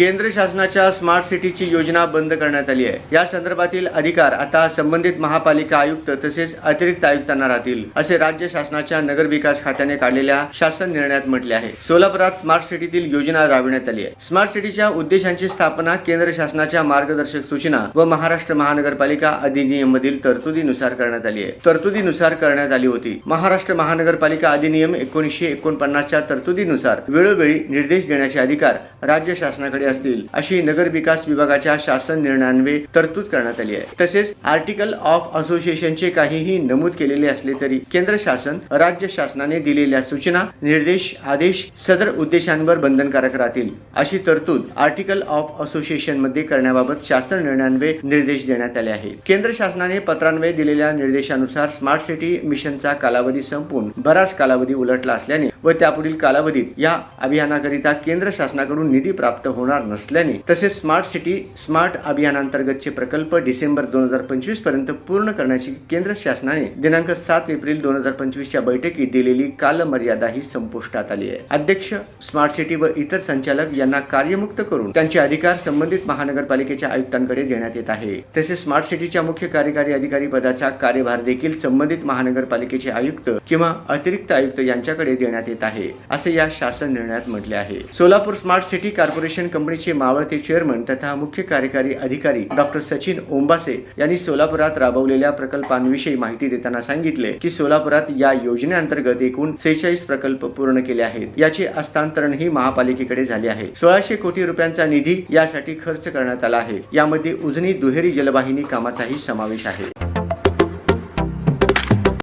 केंद्र शासनाच्या स्मार्ट सिटीची योजना बंद करण्यात आली आहे। या संदर्भातील अधिकार आता संबंधित महापालिका आयुक्त तसेच अतिरिक्त आयुक्तांना राहतील, असे राज्य शासनाच्या नगर विकास खात्याने काढलेल्या शासन निर्णयात म्हटले आहे। सोलापुरात स्मार्ट सिटीतील योजना राबविण्यात आली आहे। स्मार्ट सिटीच्या उद्देशांची स्थापना केंद्र शासनाच्या मार्गदर्शक सूचना व महाराष्ट्र महानगरपालिका अधिनियम मधील तरतुदीनुसार करण्यात आली आहे। तरतुदीनुसार करण्यात आली होती। महाराष्ट्र महानगरपालिका अधिनियम 1949 च्या तरतुदीनुसार वेळोवेळी निर्देश देण्याचे अधिकार राज्य शासनाकडे असतील, अशी नगर विकास विभागाच्या शासन निर्णयान्वये तरतूद करण्यात आली आहे। तसेच आर्टिकल ऑफ असोसिएशनचे काहीही नमूद केलेले असले तरी केंद्र शासन राज्य शासनाने दिलेल्या सूचना, निर्देश, आदेश सदर उद्देशांवर बंधनकारक राहतील, अशी तरतूद आर्टिकल ऑफ असोसिएशन मध्ये करण्याबाबत शासन निर्णयान्वये निर्देश देण्यात आले आहेत। केंद्र शासनाने पत्रान्वये दिलेल्या निर्देशानुसार स्मार्ट सिटी मिशनचा कालावधी संपून बराच कालावधी उलटला असल्याने व त्यापुढील कालावधीत या अभियानाकरिता केंद्र शासनाकडून निधी प्राप्त होणार नसल्याने तसेच स्मार्ट सिटी स्मार्ट अभियानांतर्गतचे प्रकल्प डिसेंबर 2025 पर्यंत पूर्ण करण्याची केंद्र शासनाने दिनांक 7 एप्रिल 2025 च्या बैठकीत दिलेली कालमर्यादा ही संपुष्टात आली आहे। अध्यक्ष, स्मार्ट सिटी व इतर संचालक यांना कार्यमुक्त करून त्यांचे अधिकार संबंधित महानगरपालिकेच्या आयुक्तांकडे देण्यात येत आहे। तसेच स्मार्ट सिटीच्या मुख्य कार्यकारी अधिकारी पदाचा कार्यभार देखील संबंधित महानगरपालिकेचे आयुक्त किंवा अतिरिक्त आयुक्त यांच्याकडे देण्यात येत आहे, असे या शासन निर्णयात म्हटले आहे। सोलापूर स्मार्ट सिटी कॉर्पोरेशन कंपनीचे मावळते चेअरमन तथा मुख्य कार्यकारी अधिकारी डॉक्टर सचिन ओंबासे यांनी सोलापुरात राबवलेल्या प्रकल्पांविषयी माहिती देताना सांगितले की सोलापुरात या योजनेअंतर्गत एकूण 46 प्रकल्प पूर्ण केले आहेत। याचे हस्तांतरणही महापालिकेकडे झाले आहे। 1600 कोटी रुपयांचा निधी यासाठी खर्च करण्यात आला आहे। यामध्ये उजनी दुहेरी जलवाहिनी कामाचाही समावेश आहे।